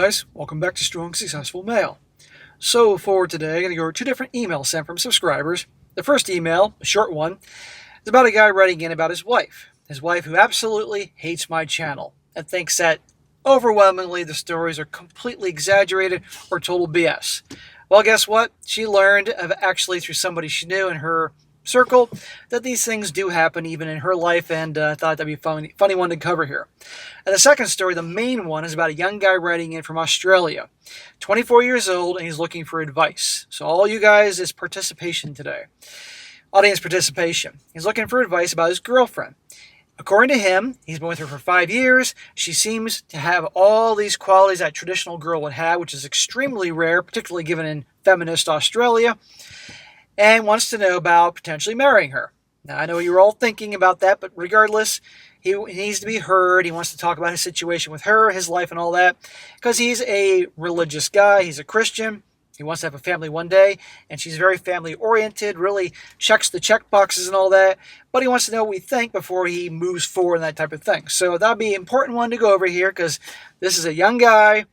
guys, welcome back to Strong Successful Mail. So for today, I'm going to go over two different emails sent from subscribers. The first email, a short one, is about a guy writing in about his wife. His wife who absolutely hates my channel and thinks that overwhelmingly the stories are completely exaggerated or total BS. Well, guess what? She learned actually through somebody she knew in her circle that these things do happen even in her life, and I thought that'd be a funny one to cover here. And the second story, the main one, is about a young guy writing in from Australia, 24 years old, and he's looking for advice. So all you guys is participation today. Audience participation. He's looking for advice about his girlfriend. According to him, he's been with her for 5 years. She seems to have all these qualities that a traditional girl would have, which is extremely rare, particularly given in feminist Australia, and wants to know about potentially marrying her. Now, I know you're all thinking about that, but regardless, he needs to be heard. He wants to talk about his situation with her, his life, and all that, because he's a religious guy. He's a Christian. He wants to have a family one day, and she's very family-oriented, really checks the check boxes and all that, but he wants to know what we think before he moves forward and that type of thing. So that'll be an important one to go over here, because this is a young guy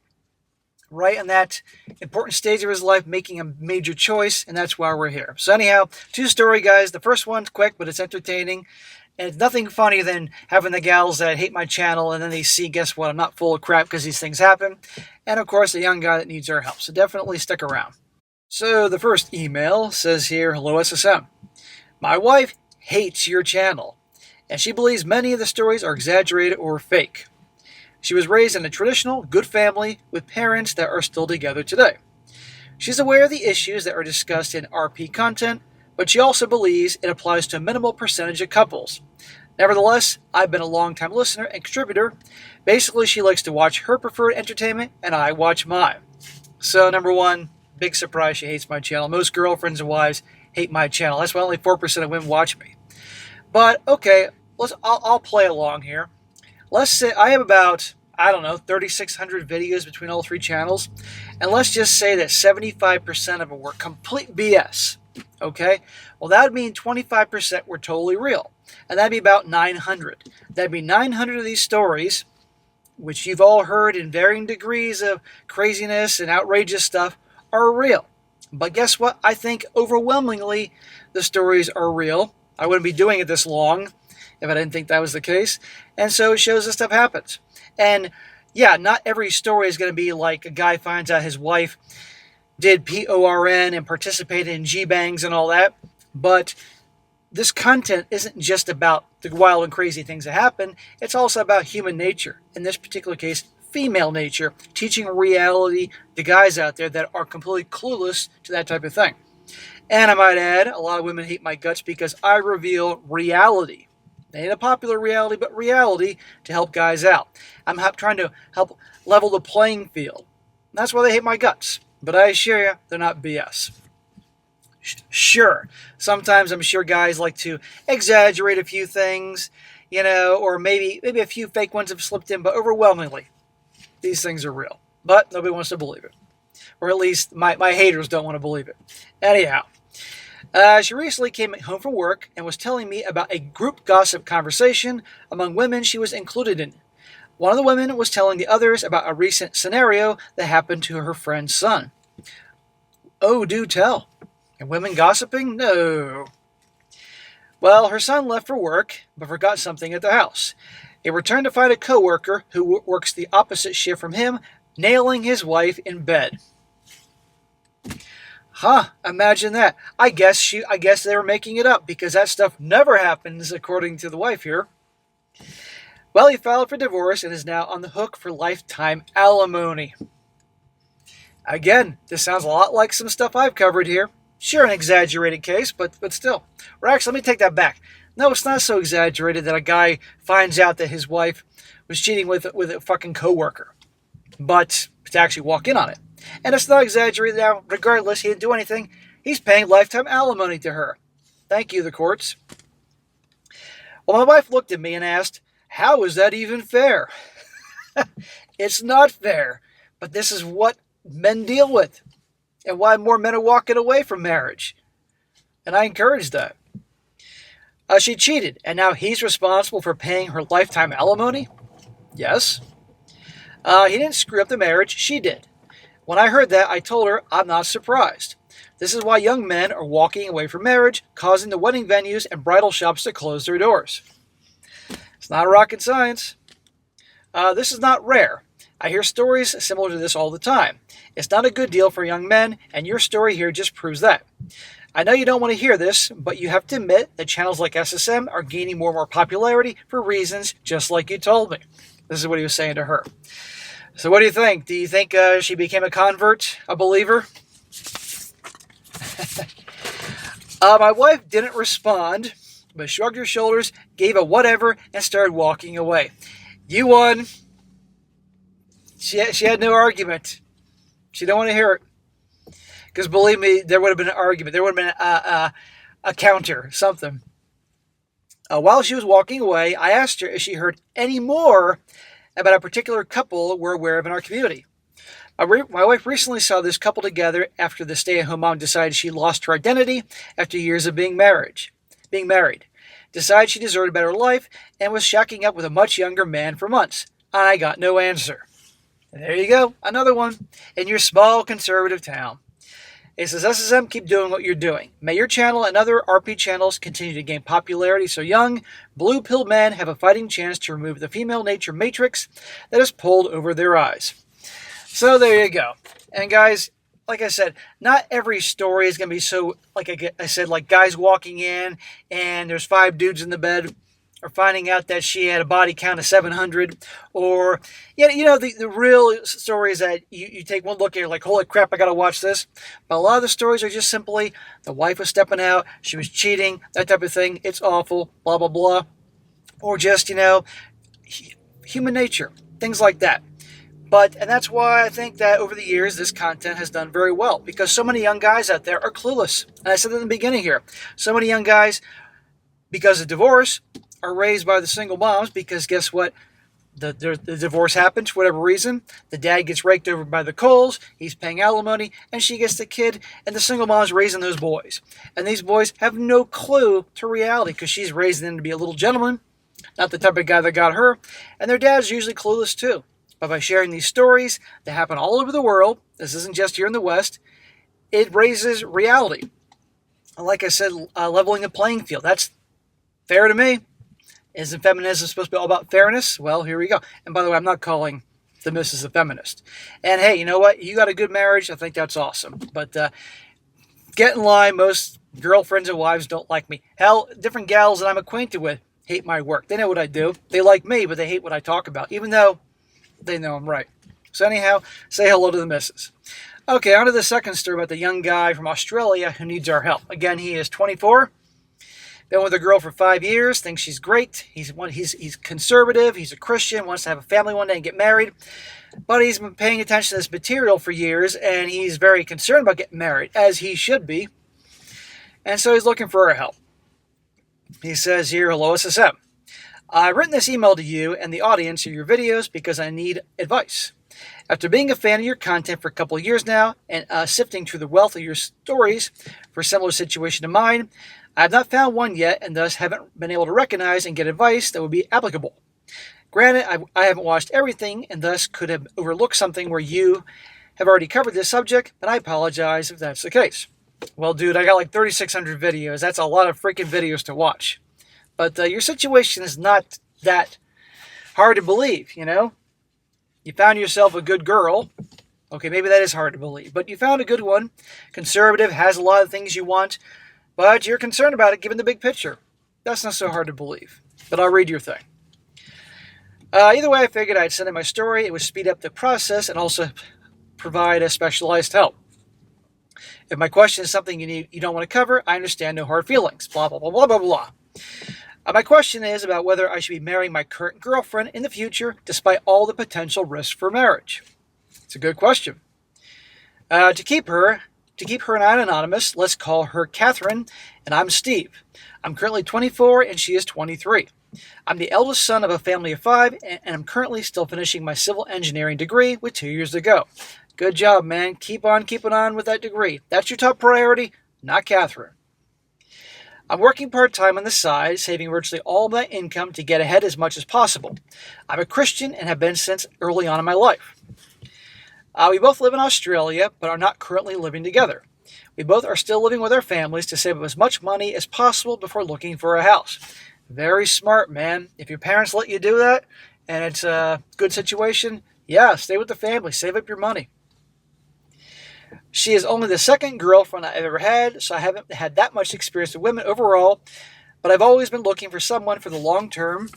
right in that important stage of his life, making a major choice, and that's why we're here. So anyhow, two story, guys. The first one's quick, but it's entertaining, and it's nothing funny than having the gals that hate my channel, and then they see, guess what, I'm not full of crap because these things happen, and of course, a young guy that needs our help. So definitely stick around. So the first email says here, hello SSM. My wife hates your channel, and she believes many of the stories are exaggerated or fake. She was raised in a traditional, good family with parents that are still together today. She's aware of the issues that are discussed in RP content, but she also believes it applies to a minimal percentage of couples. Nevertheless, I've been a long-time listener and contributor. Basically, she likes to watch her preferred entertainment, and I watch mine. So, number one, big surprise, she hates my channel. Most girlfriends and wives hate my channel. That's why only 4% of women watch me. But, okay, I'll play along here. Let's say I have about, 3,600 videos between all three channels. And let's just say that 75% of them were complete BS. Okay? Well, that would mean 25% were totally real. And that'd be about 900. That'd be 900 of these stories, which you've all heard in varying degrees of craziness and outrageous stuff, are real. But guess what? I think overwhelmingly the stories are real. I wouldn't be doing it this long if I didn't think that was the case. And so it shows this stuff happens. And yeah, not every story is going to be like a guy finds out his wife did PORN and participated in G-bangs and all that. But this content isn't just about the wild and crazy things that happen. It's also about human nature. In this particular case, female nature, teaching reality to guys out there that are completely clueless to that type of thing. And I might add, a lot of women hate my guts because I reveal reality. Ain't a popular reality, but reality to help guys out. I'm trying to help level the playing field. That's why they hate my guts. But I assure you, they're not BS. Sure, sometimes I'm sure guys like to exaggerate a few things, or maybe a few fake ones have slipped in, but overwhelmingly, these things are real. But nobody wants to believe it. Or at least my haters don't want to believe it. Anyhow. She recently came home from work and was telling me about a group gossip conversation among women she was included in. One of the women was telling the others about a recent scenario that happened to her friend's son. Oh, do tell. And women gossiping? No. Well, her son left for work, but forgot something at the house. He returned to find a coworker who works the opposite shift from him, nailing his wife in bed. Imagine that. I guess they were making it up because that stuff never happens, according to the wife here. Well, he filed for divorce and is now on the hook for lifetime alimony. Again, this sounds a lot like some stuff I've covered here. Sure, an exaggerated case, but still. Or actually, let me take that back. No, it's not so exaggerated that a guy finds out that his wife was cheating with a fucking coworker. But to actually walk in on it. And it's not exaggerated now. Regardless, he didn't do anything. He's paying lifetime alimony to her. Thank you, the courts. Well, my wife looked at me and asked, how is that even fair? It's not fair. But this is what men deal with. And why more men are walking away from marriage. And I encourage that. She cheated, and now he's responsible for paying her lifetime alimony? Yes. He didn't screw up the marriage, she did. When I heard that, I told her I'm not surprised. This is why young men are walking away from marriage, causing the wedding venues and bridal shops to close their doors. It's not rocket science. This is not rare. I hear stories similar to this all the time. It's not a good deal for young men, and your story here just proves that. I know you don't want to hear this, but you have to admit that channels like SSM are gaining more and more popularity for reasons just like you told me. This is what he was saying to her. So what do you think? Do you think she became a convert, a believer? My wife didn't respond, but shrugged her shoulders, gave a whatever, and started walking away. You won. She had no argument. She didn't want to hear it. Because believe me, there would have been an argument. There would have been a counter, something. While she was walking away, I asked her if she heard any more about a particular couple we're aware of in our community. My wife recently saw this couple together after the stay-at-home mom decided she lost her identity after years of being married. Decided she deserved a better life and was shacking up with a much younger man for months. I got no answer. There you go, another one in your small conservative town. It says, SSM, keep doing what you're doing. May your channel and other RP channels continue to gain popularity so young, blue-pilled men have a fighting chance to remove the female nature matrix that is pulled over their eyes. So there you go. And guys, like I said, not every story is going to be so, like I said, like guys walking in and there's 5 dudes in the bed, or finding out that she had a body count of 700, or, the real stories that you take one look at, you're like, holy crap, I got to watch this. But a lot of the stories are just simply, the wife was stepping out, she was cheating, that type of thing, it's awful, blah, blah, blah. Or just, human nature, things like that. And that's why I think that over the years, this content has done very well, because so many young guys out there are clueless. And I said in the beginning here, so many young guys, because of divorce, are raised by the single moms, because guess what? The divorce happens for whatever reason. The dad gets raked over by the coals. He's paying alimony, and she gets the kid, and the single mom's raising those boys. And these boys have no clue to reality, because she's raising them to be a little gentleman, not the type of guy that got her. And their dad's usually clueless too. But by sharing these stories that happen all over the world, this isn't just here in the West, it raises reality. Like I said, leveling the playing field. That's fair to me. Isn't feminism supposed to be all about fairness? Well, here we go. And by the way, I'm not calling the missus a feminist. And hey, you know what? You got a good marriage. I think that's awesome. But get in line. Most girlfriends and wives don't like me. Hell, different gals that I'm acquainted with hate my work. They know what I do. They like me, but they hate what I talk about, even though they know I'm right. So anyhow, say hello to the missus. Okay, on to the second story about the young guy from Australia who needs our help. Again, he is 24. Been with a girl for 5 years, thinks she's great. He's conservative, he's a Christian, wants to have a family one day and get married. But he's been paying attention to this material for years, and he's very concerned about getting married, as he should be. And so he's looking for our help. He says here, hello SSM. I've written this email to you and the audience of your videos because I need advice. After being a fan of your content for a couple of years now, and sifting through the wealth of your stories for a similar situation to mine, I have not found one yet, and thus haven't been able to recognize and get advice that would be applicable. Granted, I haven't watched everything, and thus could have overlooked something where you have already covered this subject, but I apologize if that's the case. Well, dude, I got like 3,600 videos. That's a lot of freaking videos to watch. But your situation is not that hard to believe, You found yourself a good girl. Okay, maybe that is hard to believe, but you found a good one. Conservative, has a lot of things you want, but you're concerned about it given the big picture. That's not so hard to believe, but I'll read your thing. Either way, I figured I'd send in my story. It would speed up the process and also provide a specialized help. If my question is something you don't want to cover, I understand, no hard feelings. Blah, blah, blah, blah, blah, blah. My question is about whether I should be marrying my current girlfriend in the future, despite all the potential risks for marriage. It's a good question. To keep her and I anonymous, let's call her Catherine, and I'm Steve. I'm currently 24, and she is 23. I'm the eldest son of a family of 5, and I'm currently still finishing my civil engineering degree with 2 years to go. Good job, man. Keep on keeping on with that degree. That's your top priority, not Catherine. I'm working part-time on the side, saving virtually all my income to get ahead as much as possible. I'm a Christian and have been since early on in my life. We both live in Australia, but are not currently living together. We both are still living with our families to save up as much money as possible before looking for a house. Very smart, man. If your parents let you do that, and it's a good situation, yeah, stay with the family. Save up your money. She is only the second girlfriend I've ever had, so I haven't had that much experience with women overall, but I've always been looking for someone for the long term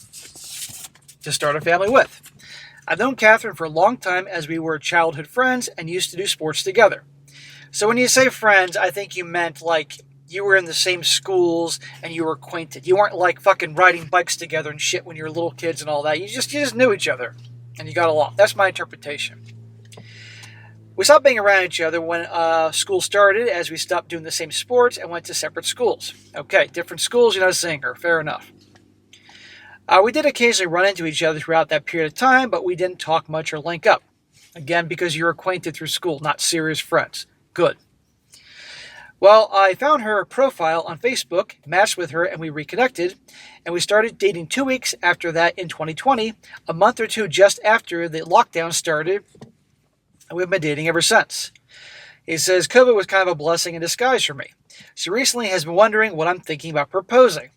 to start a family with. I've known Catherine for a long time as we were childhood friends and used to do sports together. So when you say friends, I think you meant like you were in the same schools and you were acquainted. You weren't like fucking riding bikes together and shit when you were little kids and all that. You just knew each other and you got along. That's my interpretation. We stopped being around each other when school started, as we stopped doing the same sports and went to separate schools. Okay, different schools, you're not a singer. Fair enough. We did occasionally run into each other throughout that period of time, but we didn't talk much or link up. Again, because you're acquainted through school, not serious friends. Good. Well, I found her profile on Facebook, matched with her, and we reconnected, and we started dating 2 weeks after that in 2020, a month or two just after the lockdown started, and we've been dating ever since. He says, COVID was kind of a blessing in disguise for me. She recently has been wondering what I'm thinking about proposing.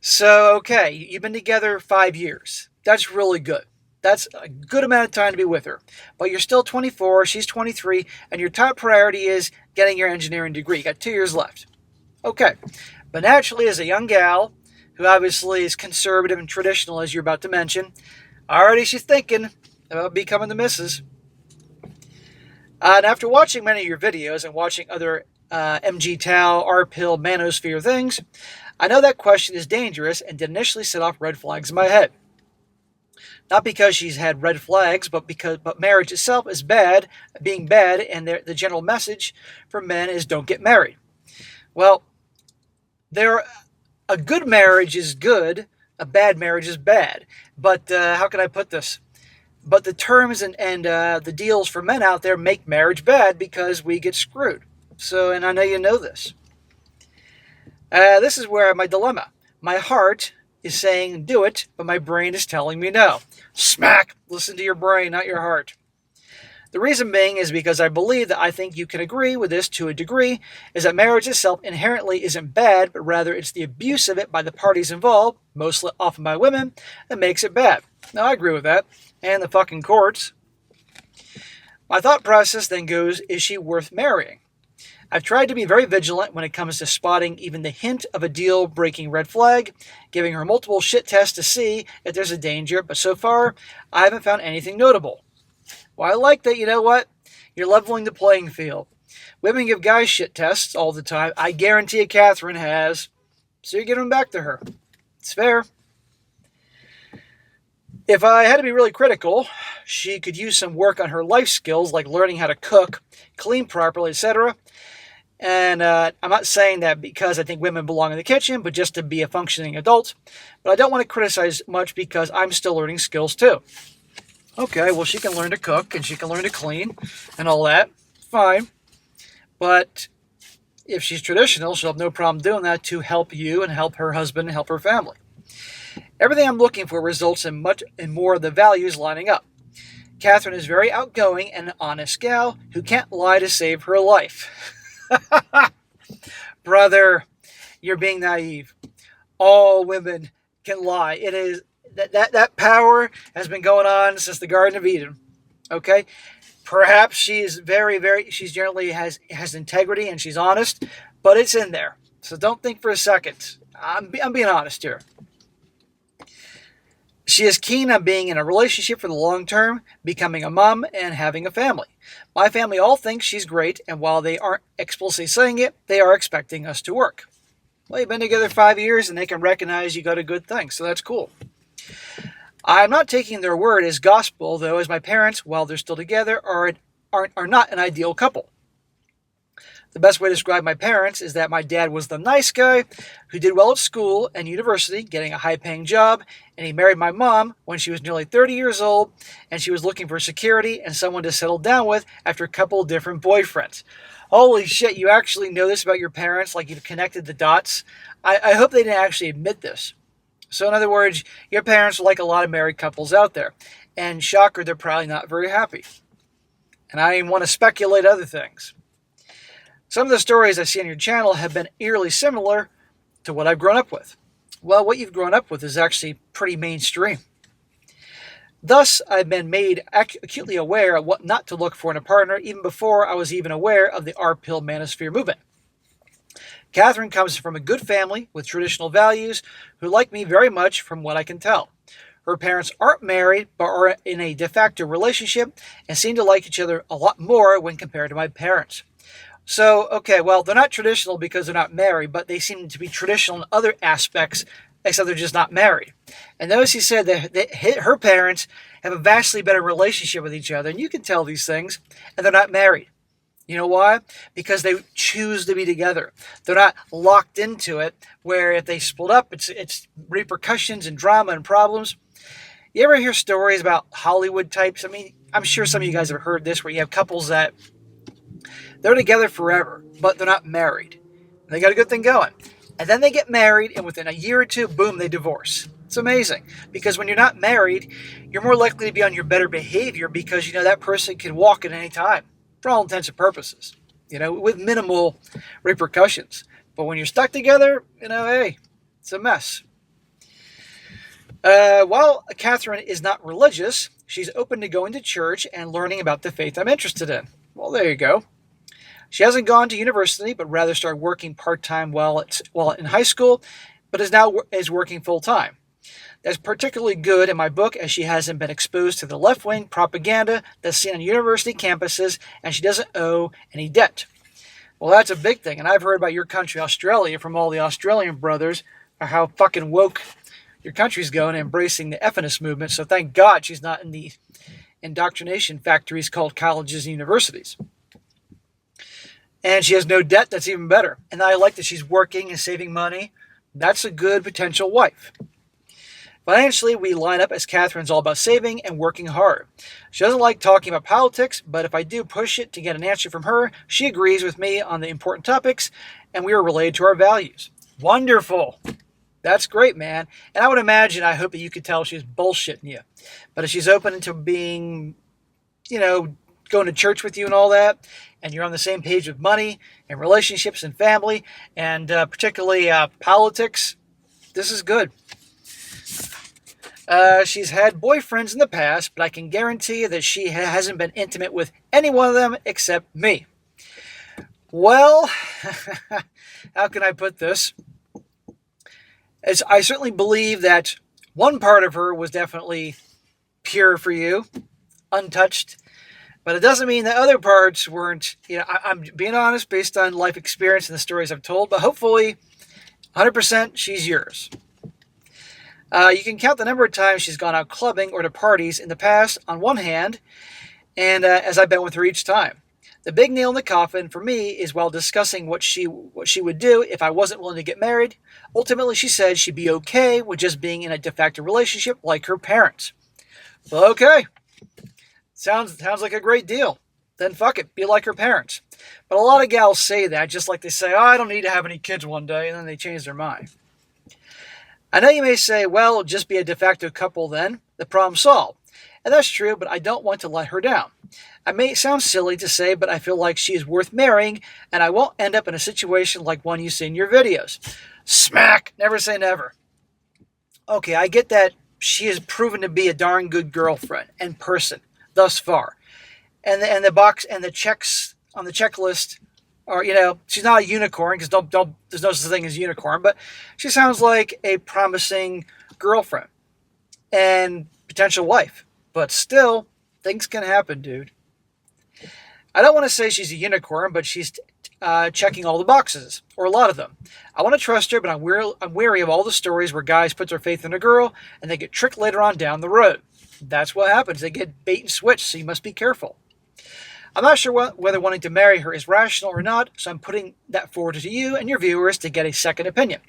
So, okay, you've been together 5 years. That's really good. That's a good amount of time to be with her. But you're still 24, she's 23, and your top priority is getting your engineering degree. You got 2 years left. Okay. But naturally, as a young gal, who obviously is conservative and traditional, as you're about to mention, already she's thinking about becoming the missus. And after watching many of your videos and watching other MG Tao, R-Pill, Manosphere things, I know that question is dangerous and did initially set off red flags in my head. Not because she's had red flags, but marriage itself is bad, being bad, and the general message for men is don't get married. Well, a good marriage is good, a bad marriage is bad. But how can I put this? But the terms and the deals for men out there make marriage bad because we get screwed. So, and I know you know this. This is where my dilemma. My heart is saying do it, but my brain is telling me no. Smack! Listen to your brain, not your heart. The reason being is because I believe that I think you can agree with this to a degree, is that marriage itself inherently isn't bad, but rather it's the abuse of it by the parties involved, mostly often by women, that makes it bad. Now, I agree with that. And the fucking courts. My thought process then goes, is she worth marrying? I've tried to be very vigilant when it comes to spotting even the hint of a deal-breaking red flag, giving her multiple shit tests to see if there's a danger, but so far, I haven't found anything notable. Well, I like that, you know what? You're leveling the playing field. Women give guys shit tests all the time. I guarantee you Catherine has. So you're giving them back to her. It's fair. If I had to be really critical, she could use some work on her life skills, like learning how to cook, clean properly, etc. And I'm not saying that because I think women belong in the kitchen, but just to be a functioning adult. But I don't want to criticize much because I'm still learning skills too. Okay, well, she can learn to cook and she can learn to clean and all that. Fine. But if she's traditional, she'll have no problem doing that to help you and help her husband and help her family. Everything I'm looking for results in more of the values lining up. Catherine is very outgoing and an honest gal who can't lie to save her life. Brother, you're being naive. All women can lie. It is that power has been going on since the Garden of Eden. Okay? Perhaps she's she generally has integrity and she's honest, but it's in there. So don't think for a second. I'm being honest here. She is keen on being in a relationship for the long term, becoming a mom, and having a family. My family all thinks she's great, and while they aren't explicitly saying it, they are expecting us to work. Well, you've been together 5 years, and they can recognize you got a good thing, so that's cool. I'm not taking their word as gospel, though, as my parents, while they're still together, are not an ideal couple. The best way to describe my parents is that my dad was the nice guy who did well at school and university, getting a high-paying job, and he married my mom when she was nearly 30 years old, and she was looking for security and someone to settle down with after a couple of different boyfriends. Holy shit, you actually know this about your parents, like you've connected the dots. I hope they didn't actually admit this. So, in other words, your parents are like a lot of married couples out there. And shocker, they're probably not very happy. And I want to speculate other things. Some of the stories I see on your channel have been eerily similar to what I've grown up with. Well, what you've grown up with is actually pretty mainstream. Thus, I've been made acutely aware of what not to look for in a partner even before I was even aware of the R-Pill manosphere movement. Catherine comes from a good family with traditional values who like me very much from what I can tell. Her parents aren't married but are in a de facto relationship and seem to like each other a lot more when compared to my parents. So, okay, well, they're not traditional because they're not married, but they seem to be traditional in other aspects, except they're just not married. And notice he said that her parents have a vastly better relationship with each other, and you can tell these things, and they're not married. You know why? Because they choose to be together. They're not locked into it, where if they split up, it's repercussions and drama and problems. You ever hear stories about Hollywood types? I mean, I'm sure some of you guys have heard this, where you have couples that they're together forever, but they're not married. They got a good thing going. And then they get married, and within a year or two, boom, they divorce. It's amazing. Because when you're not married, you're more likely to be on your better behavior because, that person can walk at any time, for all intents and purposes, with minimal repercussions. But when you're stuck together, hey, it's a mess. While Catherine is not religious, she's open to going to church and learning about the faith I'm interested in. Well, there you go. She hasn't gone to university, but rather started working part-time while in high school, but is working full-time. That's particularly good in my book, as she hasn't been exposed to the left-wing propaganda that's seen on university campuses, and she doesn't owe any debt. Well, that's a big thing, and I've heard about your country, Australia, from all the Australian brothers, how fucking woke your country's going, embracing the F-ness movement, so thank God she's not in the indoctrination factories called colleges and universities. And she has no debt. That's even better. And I like that she's working and saving money. That's a good potential wife. Financially, we line up as Catherine's all about saving and working hard. She doesn't like talking about politics, but if I do push it to get an answer from her, she agrees with me on the important topics, and we are related to our values. Wonderful. That's great, man. And I would imagine, I hope that you could tell she's bullshitting you. But if she's open to being, going to church with you and all that, and you're on the same page with money and relationships and family, and particularly politics, this is good. She's had boyfriends in the past, but I can guarantee you that she hasn't been intimate with any one of them except me. Well, how can I put this? I certainly believe that one part of her was definitely pure for you, untouched. But it doesn't mean that other parts weren't, I'm being honest based on life experience and the stories I've told, but hopefully 100% she's yours. You can count the number of times she's gone out clubbing or to parties in the past on one hand, and as I've been with her each time. The big nail in the coffin for me is while discussing what she would do if I wasn't willing to get married. Ultimately, she said she'd be okay with just being in a de facto relationship like her parents. Well, okay. Sounds like a great deal. Then fuck it, be like her parents. But a lot of gals say that, just like they say, I don't need to have any kids one day, and then they change their mind. I know you may say, well, just be a de facto couple then, the problem's solved. And that's true, but I don't want to let her down. I may sound silly to say, but I feel like she is worth marrying, and I won't end up in a situation like one you see in your videos. Smack! Never say never. Okay, I get that she has proven to be a darn good girlfriend and person thus far. And the box and the checks on the checklist are, she's not a unicorn, because there's no such thing as a unicorn, but she sounds like a promising girlfriend and potential wife. But still, things can happen, dude. I don't want to say she's a unicorn, but she's checking all the boxes, or a lot of them. I want to trust her, but I'm wary of all the stories where guys put their faith in a girl and they get tricked later on down the road. That's what happens. They get bait and switch, so you must be careful. I'm not sure whether wanting to marry her is rational or not, so I'm putting that forward to you and your viewers to get a second opinion.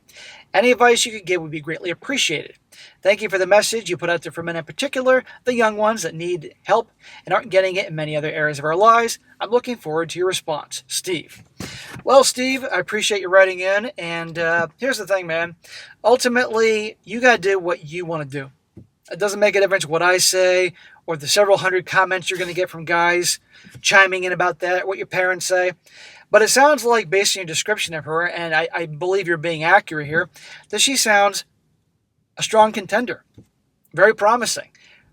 Any advice you could give would be greatly appreciated. Thank you for the message you put out there for men in particular, the young ones that need help and aren't getting it in many other areas of our lives. I'm looking forward to your response. Steve. Well, Steve, I appreciate you writing in, and here's the thing, man. Ultimately, you got to do what you want to do. It doesn't make a difference what I say or the several hundred comments you're going to get from guys chiming in about that, what your parents say. But it sounds like, based on your description of her, and I believe you're being accurate here, that she sounds a strong contender. Very promising.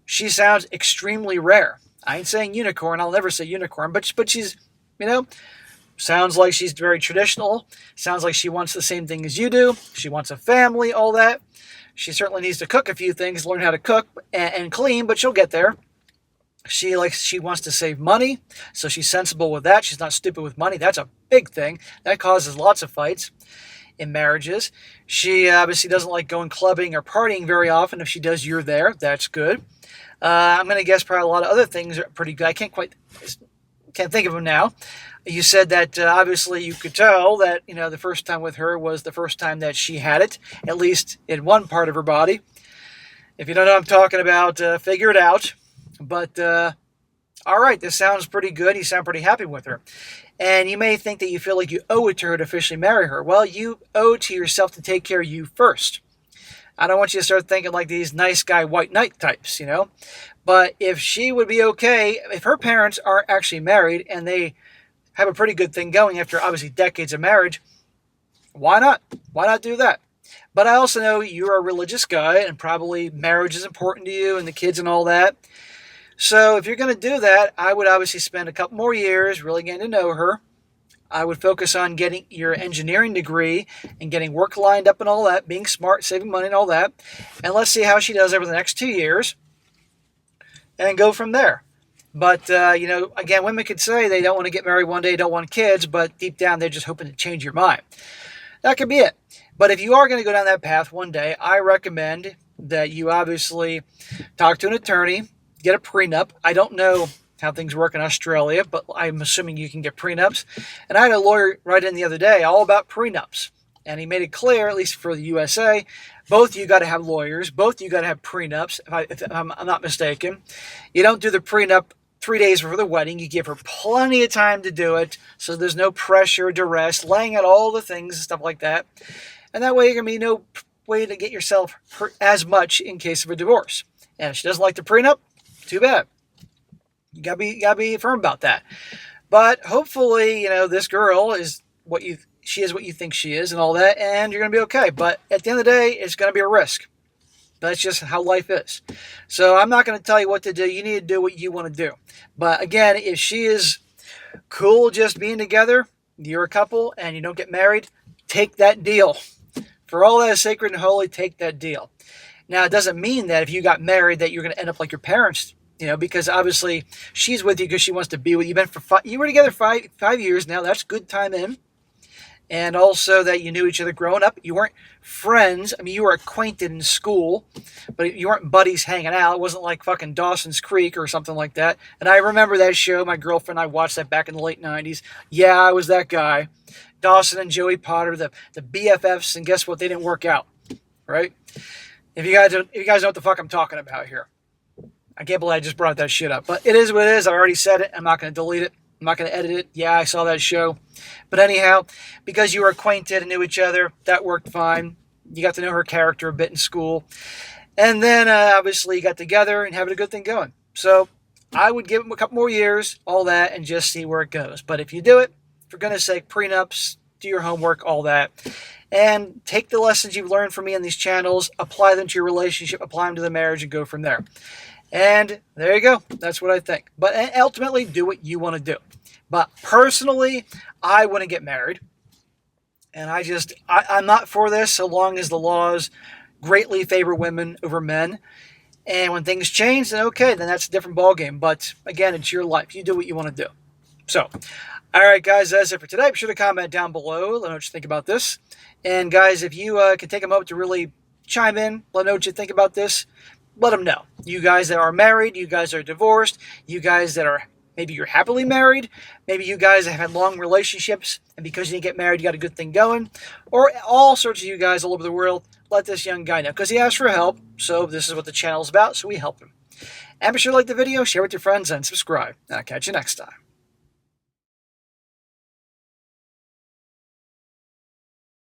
She sounds extremely rare. I ain't saying unicorn. I'll never say unicorn. But she's, sounds like she's very traditional. Sounds like she wants the same thing as you do. She wants a family, all that. She certainly needs to cook a few things, learn how to cook and clean, but she'll get there. She wants to save money, so she's sensible with that. She's not stupid with money. That's a big thing. That causes lots of fights in marriages. She obviously doesn't like going clubbing or partying very often. If she does, you're there. That's good. I'm going to guess probably a lot of other things are pretty good. I can't think of them now. You said that obviously you could tell that, the first time with her was the first time that she had it, at least in one part of her body. If you don't know what I'm talking about, figure it out. But, all right, this sounds pretty good. You sound pretty happy with her. And you may think that you feel like you owe it to her to officially marry her. Well, you owe it to yourself to take care of you first. I don't want you to start thinking like these nice guy white knight types, But if she would be okay, if her parents are actually married and they have a pretty good thing going after obviously decades of marriage, why not? Why not do that? But I also know you're a religious guy and probably marriage is important to you and the kids and all that. So if you're going to do that, I would obviously spend a couple more years really getting to know her. I would focus on getting your engineering degree and getting work lined up and all that, being smart, saving money and all that. And let's see how she does over the next 2 years and go from there. But, again, women could say they don't want to get married one day, don't want kids, but deep down they're just hoping to change your mind. That could be it. But if you are going to go down that path one day, I recommend that you obviously talk to an attorney, get a prenup. I don't know how things work in Australia, but I'm assuming you can get prenups. And I had a lawyer write in the other day all about prenups. And he made it clear, at least for the USA, both you got to have lawyers, both you got to have prenups, if I'm not mistaken. You don't do the prenup 3 days before the wedding. You give her plenty of time to do it, so there's no pressure, duress, laying out all the things and stuff like that. And that way you're going to be no way to get yourself hurt as much in case of a divorce. And if she doesn't like the prenup, too bad. You gotta be firm about that. But hopefully, this girl is what you think she is and all that, and you're gonna be okay. But at the end of the day, it's gonna be a risk. That's just how life is. So I'm not gonna tell you what to do. You need to do what you want to do. But again, if she is cool just being together, you're a couple and you don't get married, take that deal. For all that is sacred and holy, take that deal. Now, it doesn't mean that if you got married that you're going to end up like your parents, because obviously she's with you because she wants to be with you. You were together 5 years now. That's good time in. And also that you knew each other growing up. You weren't friends. I mean, you were acquainted in school, but you weren't buddies hanging out. It wasn't like fucking Dawson's Creek or something like that. And I remember that show. My girlfriend and I watched that back in the late 90s. Yeah, I was that guy. Dawson and Joey Potter, the BFFs, and guess what? They didn't work out, right? If you guys know what the fuck I'm talking about here. I can't believe I just brought that shit up. But it is what it is. I already said it. I'm not going to delete it. I'm not going to edit it. Yeah, I saw that show. But anyhow, because you were acquainted and knew each other, that worked fine. You got to know her character a bit in school. And then, obviously, you got together and having a good thing going. So I would give them a couple more years, all that, and just see where it goes. But if you do it, for goodness sake, prenups, do your homework, all that. And take the lessons you've learned from me on these channels, apply them to your relationship, apply them to the marriage, and go from there. And there you go. That's what I think. But ultimately, do what you want to do. But personally, I wouldn't get married. And I'm not for this so long as the laws greatly favor women over men. And when things change, then okay, then that's a different ballgame. But again, it's your life. You do what you want to do. So, all right, guys, that's it for today. Be sure to comment down below. Let me know what you think about this. And guys, if you can take a moment to really chime in, let me know what you think about this. Let them know. You guys that are married, you guys that are divorced, you guys that are Maybe you're happily married. Maybe you guys have had long relationships, and because you didn't get married, you got a good thing going. Or all sorts of you guys all over the world, let this young guy know, because he asked for help. So this is what the channel is about, so we help him. And be sure to like the video, share with your friends, and subscribe. And I'll catch you next time.